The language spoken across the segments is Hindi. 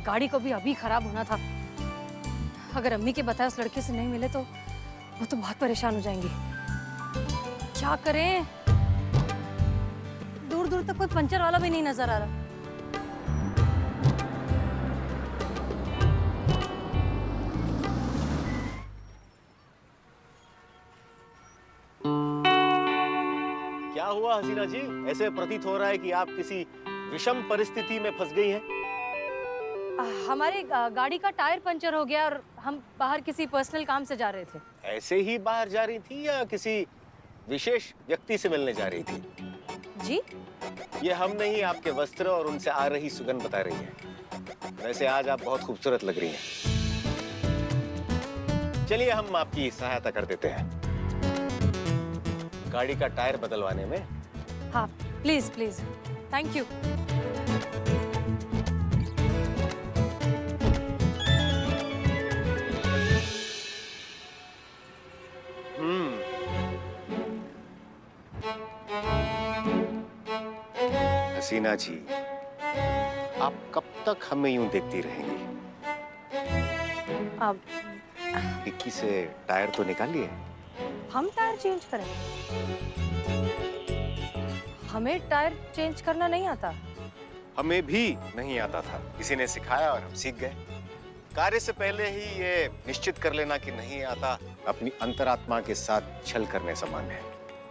गाड़ी को भी अभी खराब होना था। अगर अम्मी के बताए उस लड़के से नहीं मिले तो वो तो बहुत परेशान हो जाएंगी। क्या करें? दूर दूर तक कोई पंचर वाला भी नहीं नजर आ रहा। क्या हुआ हसीना जी? ऐसे प्रतीत हो रहा है कि आप किसी विषम परिस्थिति में फंस गई हैं। हमारी गाड़ी का टायर पंचर हो गया और हम बाहर किसी पर्सनल काम से जा रहे थे। ऐसे ही बाहर जा रही थी या किसी विशेष व्यक्ति से मिलने जा रही थी? जी? ये हम नहीं, आपके वस्त्र और उनसे आ रही सुगंध बता रही है। वैसे आज आप बहुत खूबसूरत लग रही हैं। चलिए हम आपकी सहायता कर देते हैं गाड़ी का टायर बदलवाने में। हाँ प्लीज प्लीज, थैंक यू। हसीना जी, आप कब तक हमें यूं देखती रहेंगी? अब डिक्की से टायर तो निकालिए। हम टायर चेंज करें? हमें टायर चेंज करना नहीं आता। हमें भी नहीं आता था, किसी ने सिखाया और हम सीख गए। कार्य से पहले ही ये निश्चित कर लेना कि नहीं आता अपनी अंतरात्मा के साथ छल करने समान है।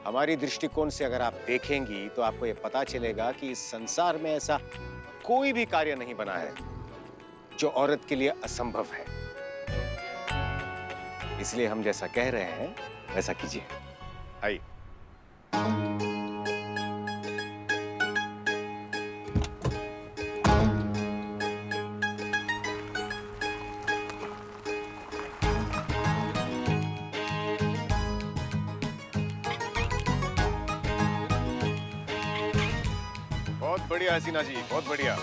हमारी दृष्टिकोण से अगर आप देखेंगी तो आपको ये पता चलेगा कि इस संसार में ऐसा कोई भी कार्य नहीं बना है जो औरत के लिए असंभव है। इसलिए हम जैसा कह रहे हैं वैसा कीजिए। आइए। बहुत बढ़िया हसीना जी, बहुत बढ़िया।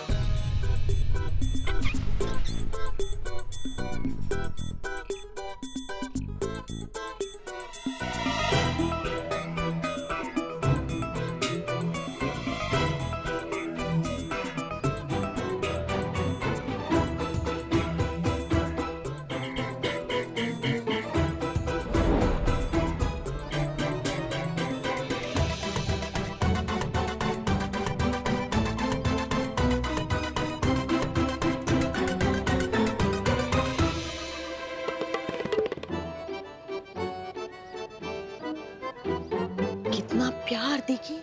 कितना प्यार देखी।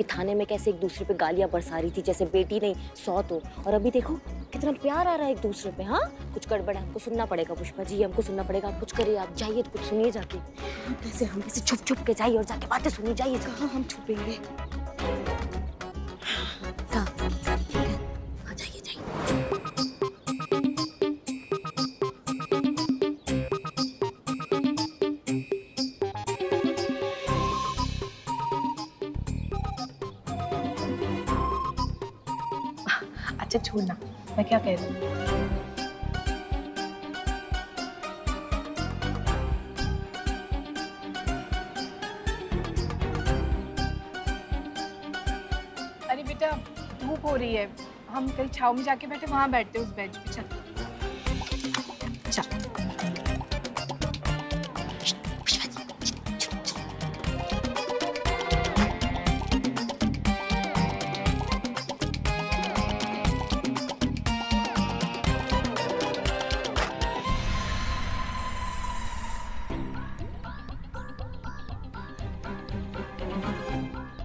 थाने में कैसे एक दूसरे पे गालियां बरसा रही थी जैसे बेटी नहीं सौत हो, और अभी देखो कितना प्यार आ रहा है एक दूसरे पे। हाँ कुछ गड़बड़ है, हमको सुनना पड़ेगा पुष्पा जी, हमको सुनना पड़ेगा। आप कुछ करिए, आप जाइए तो कुछ सुनिए जाके। हम कैसे छुप छुप के जाइए और जाके बातें सुनिए। जाइए। कहाँ हम छुपेंगे? हाँ जाइए जाइए। अच्छा छोड़ना, मैं क्या कह रही हूँ। अरे बेटा धूप हो रही है, हम कहीं छाव में जाके बैठे, वहां बैठते उस बेंच पे। चल चल।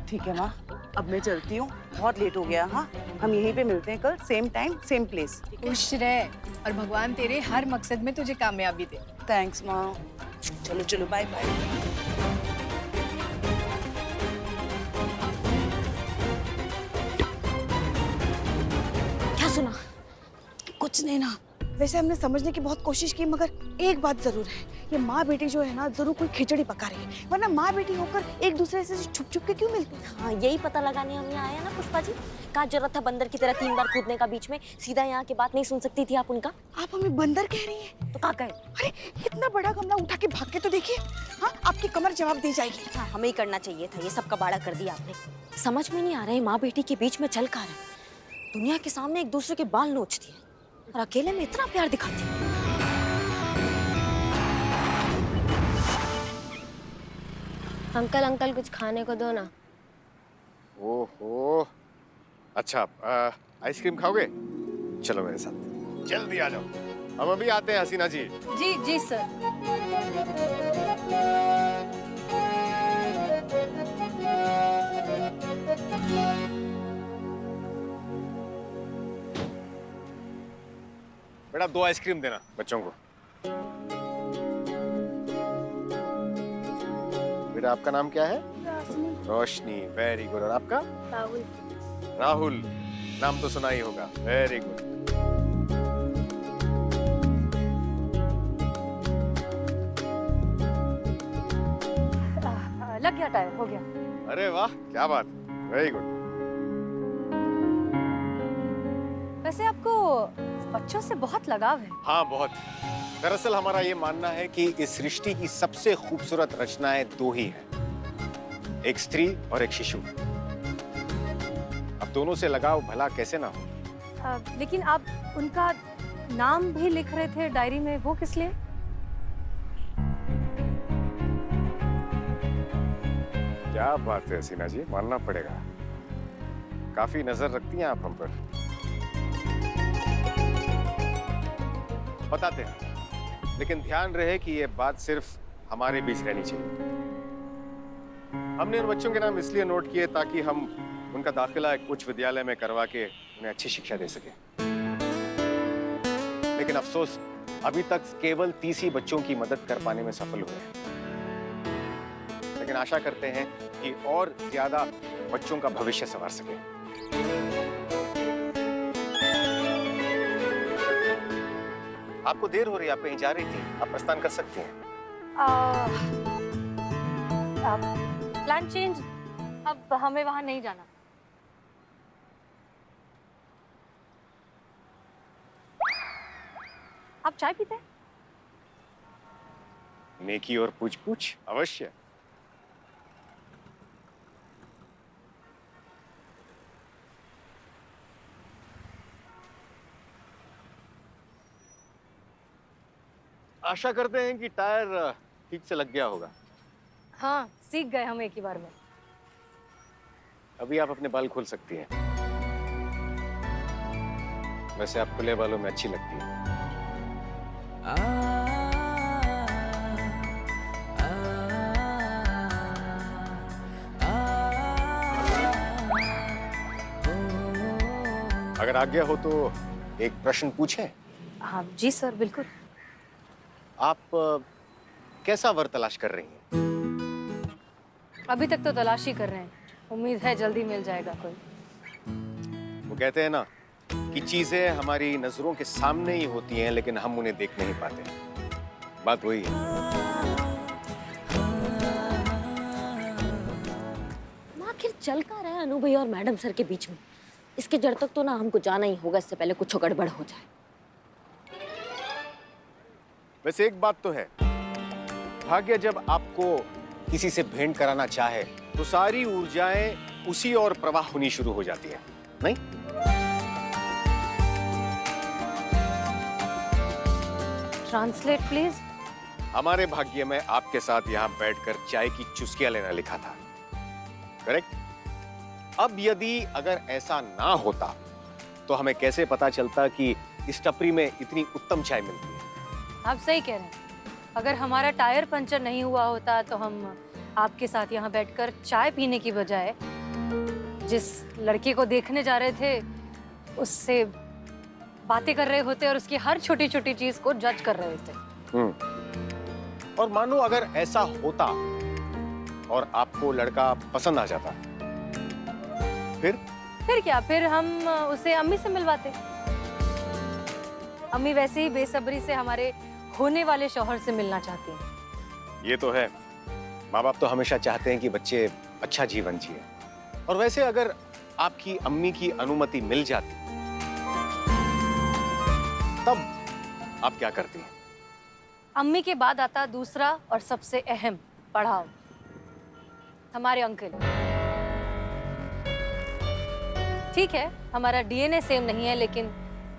ठीक है माँ, अब मैं चलती हूँ, बहुत लेट हो गया। हाँ हम यहीं पे मिलते हैं कल, सेम टाइम सेम प्लेस। खुश रह और भगवान तेरे हर मकसद में तुझे कामयाबी दे। थैंक्स माँ। चलो चलो, बाय बाय। क्या सुना? कुछ नहीं ना। वैसे हमने समझने की बहुत कोशिश की, मगर एक बात जरूर है, ये माँ बेटी जो है ना जरूर कोई खिचड़ी पका रही है, वरना माँ बेटी होकर एक दूसरे से छुप छुप के क्यों मिलती है? हाँ यही पता लगाने हम यहाँ आए हैं ना पुष्पा जी। क्या जरूरत था बंदर की तरह 3 बार कूदने का बीच में? सीधा यहाँ की बात नहीं सुन सकती थी आप उनका? आप हमें बंदर कह रही है? तो क्या कहे? अरे इतना बड़ा गमला उठा के भाग के तो देखिए। हाँ आपकी कमर जवाब दे जाएगी। हाँ हमें ही करना चाहिए था, ये सब कबाड़ा कर दिया आपने। समझ में नहीं आ रहा है माँ बेटी के बीच में चल का रहा है। दुनिया के सामने एक दूसरे के बाल नोचती है और अकेले में इतना प्यार दिखाती है। अंकल अंकल कुछ खाने को दो ना। ओहो, अच्छा आइसक्रीम खाओगे? चलो मेरे साथ, जल्दी आ जाओ, हम अभी आते हैं हसीना जी। जी जी सर। बेटा 2 आइसक्रीम देना बच्चों को। बेटा आपका नाम क्या है? रोशनी। Very good. और आपका? राहुल। राहुल, नाम तो सुना ही होगा। Very good. लग गया टायर, हो गया। अरे वाह, क्या बात, वेरी गुड। वैसे आपको बच्चों से बहुत लगाव है। हाँ बहुत। दरअसल हमारा ये मानना है कि इस सृष्टि की सबसे खूबसूरत रचनाएं 2 ही हैं, एक स्त्री और एक शिशु। अब दोनों से लगाव भला कैसे ना हो। लेकिन आप उनका नाम भी लिख रहे थे डायरी में, वो किस लिए? क्या बात है हसीना जी, मानना पड़ेगा, काफी नजर रखती हैं आप हम पर। बताते हैं, लेकिन ध्यान रहे कि ये बात सिर्फ हमारे बीच रहनी चाहिए। हमने उन बच्चों के नाम इसलिए नोट किए ताकि हम उनका दाखिला एक उच्च विद्यालय में करवा के उन्हें अच्छी शिक्षा दे सके। लेकिन अफसोस अभी तक केवल 30 ही बच्चों की मदद कर पाने में सफल हुए हैं। लेकिन आशा करते हैं कि और ज्यादा बच्चों का भविष्य संवार सके। आपको देर हो रही है, आप कहीं जा रही थी, आप प्रस्थान कर सकती हैं। प्लान चेंज, अब हमें वहां नहीं जाना। आप चाय पीते हैं? नेकी और पूछ पूछ अवश्य। आशा करते हैं कि टायर ठीक से लग गया होगा। हाँ, सीख गए हम एक ही बार में। अभी आप अपने बाल खोल सकती हैं। वैसे आप खुले बालों में अच्छी लगती हैं। अगर आज्ञा हो तो एक प्रश्न पूछें? हाँ जी सर, बिल्कुल। आप कैसा वर तलाश कर रही हैं? अभी तक तो तलाश ही कर रहे हैं, उम्मीद है जल्दी मिल जाएगा कोई। वो कहते हैं ना कि चीजें हमारी नजरों के सामने ही होती हैं लेकिन हम उन्हें देख नहीं पाते। बात वही है। आखिर चल का रहा है अनु भैया और मैडम सर के बीच में? इसके जड़ तक तो ना हमको जाना ही होगा, इससे पहले कुछ गड़बड़ हो जाए। वैसे एक बात तो है, भाग्य जब आपको किसी से भेंट कराना चाहे तो सारी ऊर्जाएं उसी और प्रवाह होनी शुरू हो जाती है, नहीं? Translate please. हमारे भाग्य में आपके साथ यहाँ बैठकर चाय की चुस्कियां लेना लिखा था, करेक्ट? अब यदि अगर ऐसा ना होता तो हमें कैसे पता चलता कि इस टपरी में इतनी उत्तम चाय मिलती है? आप सही कह रहे हैं। अगर हमारा टायर पंचर नहीं हुआ होता तो हम आपके साथ यहाँ बैठकर चाय पीने की बजाय जिस लड़के को देखने जा रहे थे उससे बातें कर रहे होते और उसकी हर छोटी छोटी चीज को जज कर रहे होते। और मानो अगर ऐसा होता और आपको लड़का पसंद आ जाता, फिर क्या? फिर हम उसे अम्मी से मिलवाते। अम्मी वैसे ही बेसब्री से हमारे होने वाले शौहर से मिलना चाहती हैं। ये तो है, माँ बाप तो हमेशा चाहते हैं कि बच्चे अच्छा जीवन जिए। और वैसे अगर आपकी अम्मी की अनुमति मिल जाती तब आप क्या करती हैं? अम्मी के बाद आता दूसरा और सबसे अहम पड़ाव, हमारे अंकल। ठीक है, हमारा डीएनए सेम नहीं है, लेकिन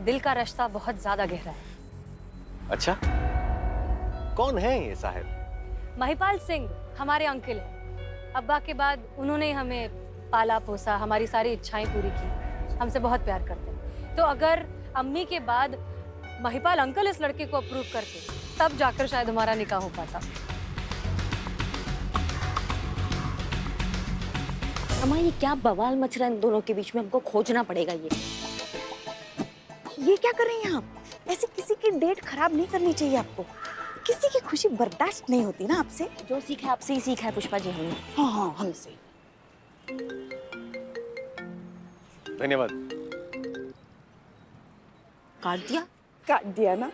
दिल का रिश्ता बहुत ज्यादा गहरा है। अच्छा, कौन है ये साहिब? महिपाल सिंह हमारे अंकल हैं। अब्बा के बाद उन्होंने हमें पाला पोसा, हमारी सारी इच्छाएं पूरी की, हमसे बहुत प्यार करते हैं। तो अगर अम्मी के बाद महिपाल अंकल इस लड़के को अप्रूव करते, तब जाकर शायद हमारा निकाह हो पाता। अम्मा ये क्या बवाल मच रहा है इन दोनों के बीच में, हमको खोजना पड़ेगा ये क्या कर रही हैं आप? ऐसे किसी की डेट खराब नहीं करनी चाहिए आपको। किसी की खुशी बर्दाश्त नहीं होती ना आपसे। जो सीखा है आपसे ही सीखा है पुष्पा जी हमने। हाँ हमसे। धन्यवाद। काट दिया ना।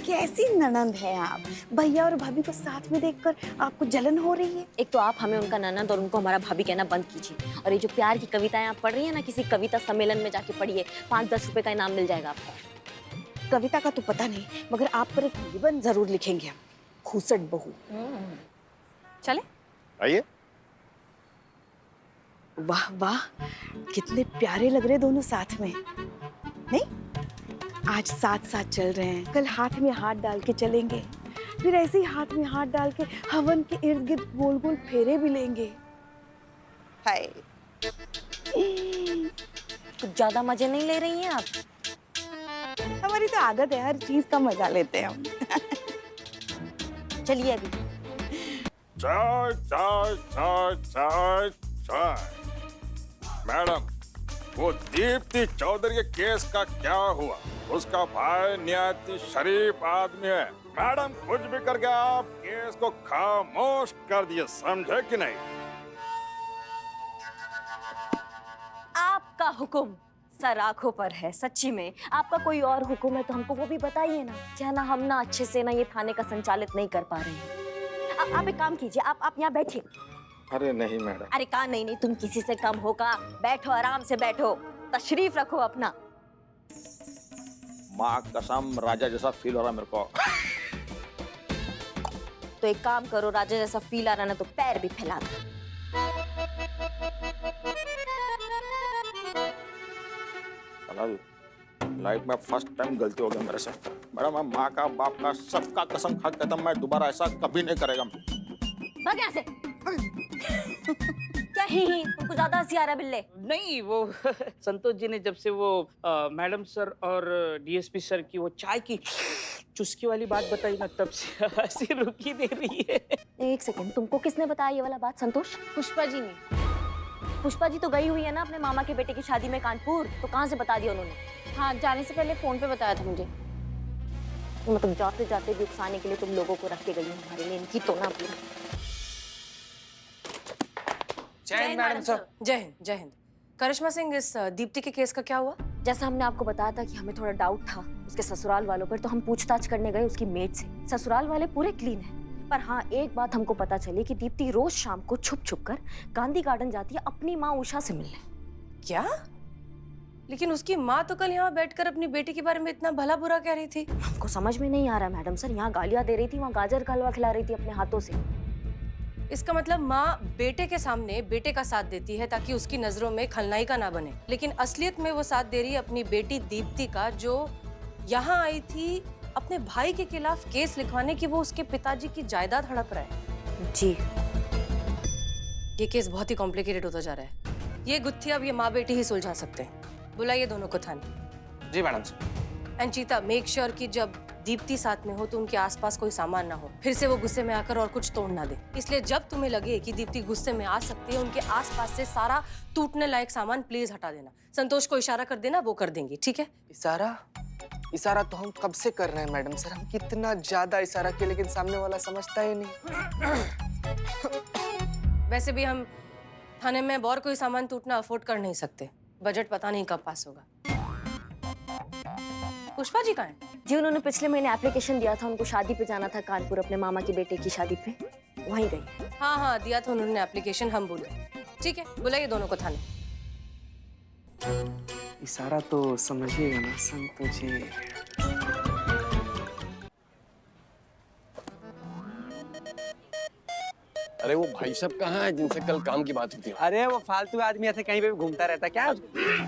कैसी ननंद है आप? भैया और भाभी को साथ में देखकर आपको जलन हो रही है? एक तो आप हमें उनका ननद और उनको हमारा भाभी कहना बंद कीजिए। और ये जो प्यार की कविताएं आप पढ़ रही है ना, किसी कविता सम्मेलन में जाके पढ़िए, 5-10 रुपए का इनाम मिल जाएगा आपको। कविता का तो पता नहीं, मगर आप पर एक निबंध जरूर लिखेंगे हम। खूसट बहू। चले? आइए। वाह वाह, कितने प्यारे लग रहे दोनों साथ में। नहीं, आज साथ साथ चल रहे हैं, कल हाथ में हाथ डाल के चलेंगे, फिर ऐसे ही हाथ में हाथ डाल के हवन के इर्द गिर्द गोल गोल फेरे भी लेंगे। हाय, कुछ ज्यादा मजे नहीं ले रही हैं आप? हमारी तो आदत है, हर चीज का मजा लेते हैं हम। चलिए अभी। चाय चाय चाय चाय चाय। मैडम, वो दीप्ति चौधरी के केस का क्या हुआ? उसका भाई निहायत शरीफ आदमी है। मैडम, कुछ भी करके आप केस को खामोश कर दिए, समझे कि नहीं? आपका हुक्म सर आंखों पर है, सच्ची में। आपका कोई और हुक्म है तो हमको वो भी बताइए ना। क्या ना हम ना अच्छे से ना ये थाने का संचालित नहीं कर पा रहे हैं। आप एक काम कीजिए, आप यहाँ बैठिए। अरे नहीं मैडम। अरे कहा नहीं नहीं, तुम किसी से कम होगा। बैठो, आराम से बैठो, तशरीफ रखो अपना। माँ कसम, राजा जैसा फील हो रहा है मेरे को। तो एक काम करो, राजा जैसा फील आ रहा ना तो पैर भी फैला दो। लाइफ में फर्स्ट टाइम गलती हो गई मेरे से। मैडम, मैं माँ का बाप का सबका कसम खा के कहता हूं, मैं दोबारा ऐसा कभी नहीं करेगा। भाग यहाँ से। क्या ही तुमको ज्यादा हंसी आ रहा है बिल्ले? नहीं, वो संतोष जी ने जब से वो मैडम सर और डीएसपी सर की वो चाय की चुस्की वाली बात बताई ना, तब से हंसी रुकी दे रही है। एक सेकंड, तुमको किसने बताया ये वाला बात संतोष? पुष्पा जी ने। पुष्पा जी तो गई हुई है ना अपने मामा के बेटे की शादी में कानपुर, तो कहाँ से बता दिया उन्होंने? हाँ, जाने से पहले फोन पे बताया था मुझे। मतलब जाते जाते भी उकसाने के लिए तुम लोगों को रख के गई हो हमारे लिए, इनकी तो ना पूरी। जय हिंद मैडम सर। जय हिंद, जय हिंद। करिश्मा सिंह, इस दीप्ति के केस का क्या हुआ? जैसा हमने आपको बताया था कि हमें थोड़ा डाउट था उसके ससुराल वालों पर, तो हम पूछताछ करने गए उसकी मेड से। ससुराल वाले पूरे क्लीन हैं, पर हाँ एक बात हमको पता चली कि दीप्ति रोज शाम को छुप छुप कर गांधी गार्डन जाती है अपनी माँ उषा से मिलने। क्या? लेकिन उसकी माँ तो कल यहाँ बैठकर अपनी बेटी के बारे में इतना भला बुरा कह रही थी। हमको समझ में नहीं आ रहा मैडम सर, यहाँ गालियाँ दे रही थी, वहाँ गाजर का हलवा खिला रही थी अपने हाथों से। इसका मतलब माँ बेटे के सामने बेटे का साथ देती है ताकि उसकी नजरों में खलनायिका ना बने, लेकिन असलियत में वो साथ दे रही है अपनी बेटी दीप्ति का, जो यहाँ आई थी अपने भाई के खिलाफ केस लिखवाने की वो उसके पिताजी की जायदाद हड़प रहा है। जी, ये केस बहुत ही कॉम्प्लिकेटेड होता जा रहा है। ये गुत्थी अब ये माँ बेटी ही सुलझा सकते हैं। बुलाइए दोनों को थाने। जी मैडम सर। एंड चीता, मेक श्योर कि जब दीप्ति साथ में हो तो उनके आसपास कोई सामान ना हो, फिर से वो गुस्से में आकर और कुछ तोड़ ना दे। इसलिए जब तुम्हें लगे कि दीप्ति गुस्से में आ सकती है, उनके आसपास से सारा टूटने लायक सामान प्लीज हटा देना। संतोष को इशारा कर देना, वो कर देंगी, ठीक है? इशारा तो हम कब से कर रहे हैं मैडम सर। हम कितना ज्यादा इशारा किया लेकिन सामने वाला समझता ही नहीं। वैसे भी हम थाने में और कोई सामान टूटना अफोर्ड कर नहीं सकते। बजट पता नहीं कब पास होगा। पुष्पा जी कहाँ हैं? जी उन्होंने पिछले महीने एप्लीकेशन दिया था, उनको शादी पे जाना था कानपुर, अपने मामा के बेटे की शादी पे, वहीं गई। हाँ हाँ, दिया था उन्होंने एप्लीकेशन, हम भूल गए। ठीक है, बुलाइए दोनों को थाने। इशारा तो समझिएगा ना संतोष जी। अरे वो भाई साहब कहाँ है जिनसे कल काम की बात हुई थी? अरे वो फालतू आदमी ऐसे कहीं पे भी घूमता रहता है क्या?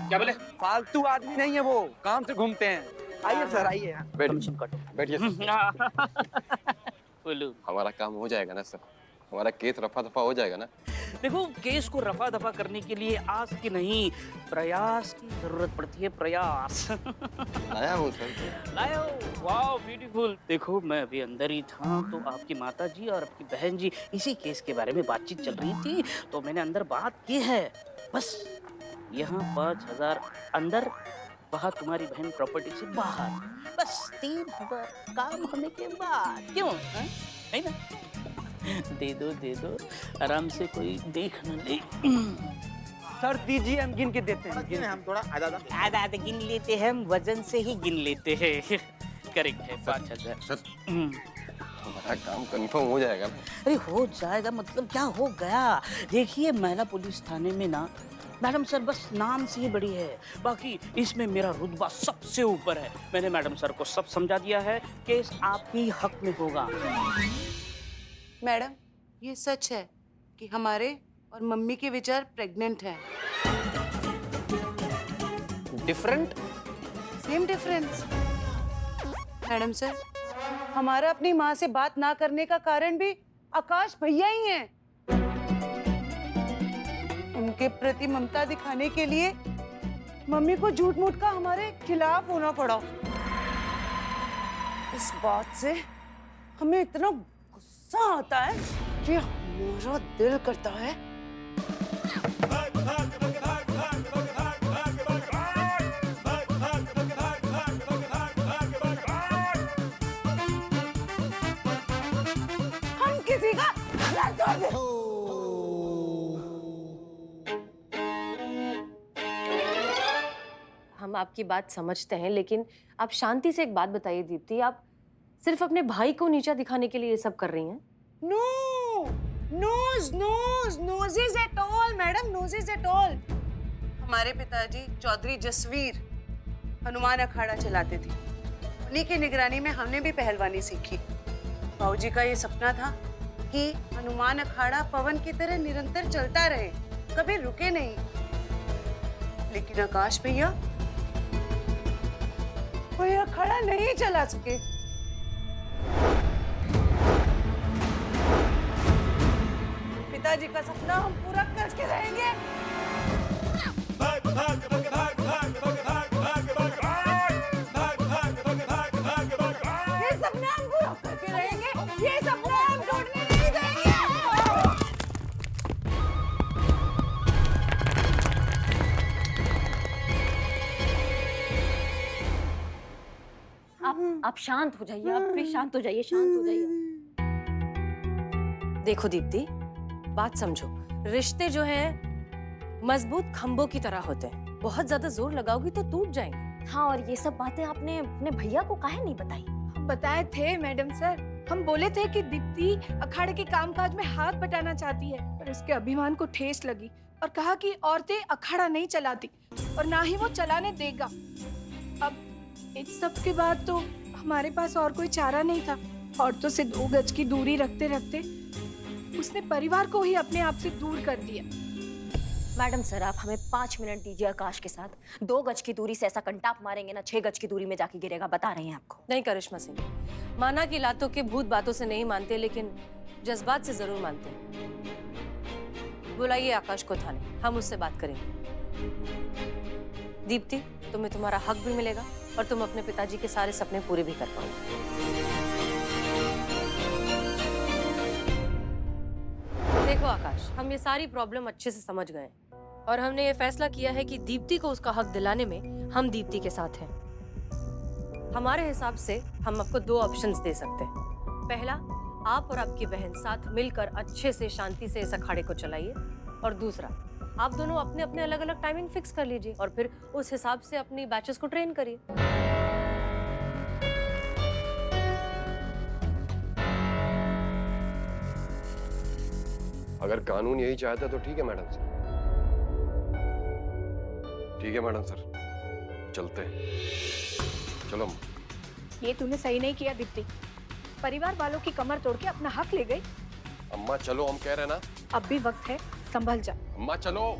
क्या बोले? फालतू आदमी नहीं है वो, काम से घूमते हैं। आइए सर आइए। बैठिए बैठिए सर। बोलो। हमारा काम हो जाएगा ना सर? हमारा केस रफा दफा हो जाएगा ना? देखो, केस को रफा दफा करने के लिए आस की नहीं, प्रयास की जरूरत पड़ती है। प्रयास। लाया हूँ सर। लाए हो? वाह ब्यूटीफुल। देखो, मैं अभी अंदर ही था तो आपकी माता जी और आपकी बहन जी इसी केस के बारे में बातचीत चल रही थी, तो मैंने अंदर बात की है। बस यहाँ 5,000 अंदर, बाहर तुम्हारी बहन प्रॉपर्टी से बाहर। बस 3,000 काम होने के बाद। क्यों हा? नहीं ना? दे दो, आराम से कोई देख न ले। सर दीजिए, हम गिन के देते हैं। हम थोड़ा आधा गिन लेते हैं, हम वजन से ही गिन लेते हैं। करेक्ट है 5,000। सर हमारा काम कंफर्म हो जाएगा ना? अरे हो जाएगा मतलब क्या हो गया? देखिए, महिला पुलिस थाने में ना मैडम सर बस नाम से ही बड़ी है, बाकी इसमें मेरा रुतबा सबसे ऊपर है। मैंने मैडम सर को सब समझा दिया है, केस आपके ही हक में होगा। मैडम, ये सच है कि हमारे और मम्मी के विचार प्रेग्नेंट हैं। Different? Same difference. Madam sir, हमारा अपनी माँ से बात ना करने का कारण भी आकाश भैया ही हैं। उनके प्रति ममता दिखाने के लिए मम्मी को झूठ मूठ का हमारे खिलाफ होना पड़ा। इस बात से हमें इतना गुस्सा आता है कि हमारा दिल करता है हम किसी का सर तोड़ दें। हम आपकी बात समझते हैं, लेकिन आप शांति से एक बात बताइए दीप्ति, आप सिर्फ अपने भाई को नीचा दिखाने के लिए ये सब कर रही हैं? No, noses at all, madam, noses at all। हमारे पिताजी चौधरी जसवीर हनुमान अखाड़ा चलाते थे। उन्हीं की निगरानी में हमने भी पहलवानी सीखी। बाबूजी का ये सपना था कि हनुमान अखाड़ा पवन की तरह निरंतर चलता रहे, कभी रुके नहीं। लेकिन आकाश भैया कोई अखाड़ा नहीं चला सके। पिताजी का सपना हम पूरा करके रहेंगे। ये सपना हम पूरा करके रहेंगे। ये सपना हम टूटने नहीं देंगे। आप शांत हो जाइए, आप प्लीज शांत हो जाइए, शांत हो जाइए। देखो दीप्ति, बात समझो, रिश्ते जो हैं मजबूत खंभों की तरह होते हैं, बहुत ज्यादा जोर लगाओगी तो टूट जाएंगे। हाँ, और ये सब बातें आपने अपने भैया को काहे नहीं बताई? हम बताए थे मैडम सर, हम बोले थे कि दीप्ति अखाड़े के कामकाज में हाथ बटाना चाहती है, पर उसके अभिमान को ठेस लगी और कहा कि औरतें अखाड़ा नहीं चलाती और ना ही वो चलाने देगा। अब इस सब के बाद तो हमारे पास और कोई चारा नहीं था। औरतों से 2 गज की दूरी रखते रखते उसने परिवार को ही अपने आप से दूर कर दिया। मैडम सर, आप हमें 5 मिनट दीजिए आकाश के साथ। 2 गज की दूरी से ऐसा कंटाप मारेंगे ना, 6 गज की दूरी में जाके गिरेगा, बता रहे हैं आपको। नहीं करिश्मा सिंह, माना कि लातों के भूत बातों से नहीं मानते, लेकिन जज्बात से जरूर मानते हैं। बुलाइए आकाश को थाने, हम उससे बात करेंगे। दीप्ति, तुम्हें तुम्हारा हक भी मिलेगा और तुम अपने पिताजी के सारे सपने पूरे भी कर पाओगे। देखो आकाश, हम ये सारी प्रॉब्लम अच्छे से समझ गए और हमने ये फैसला किया है कि दीप्ति को उसका हक दिलाने में हम दीप्ति के साथ हैं। हमारे हिसाब से हम आपको 2 ऑप्शंस दे सकते हैं। पहला, आप और आपकी बहन साथ मिलकर अच्छे से शांति से इस अखाड़े को चलाइए, और दूसरा, आप दोनों अपने अपने अलग अलग टाइमिंग फिक्स कर लीजिए और फिर उस हिसाब से अपनी बैचेस को ट्रेन करिए। अगर कानून यही चाहता तो ठीक है मैडम सर। ठीक है मैडम सर, चलते हैं। चलो। ये तूने सही नहीं किया दीप्ति, परिवार वालों की कमर तोड़ के अपना हक ले गई। अम्मा चलो, हम कह रहे हैं ना। अब भी वक्त है, संभल जा। अम्मा चलो।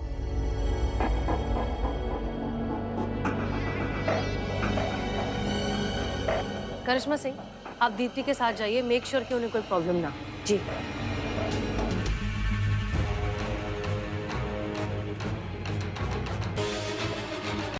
करिश्मा सिंह, आप दीप्ति के साथ जाइए, मेक श्योर कि उन्हें कोई प्रॉब्लम ना हो। जी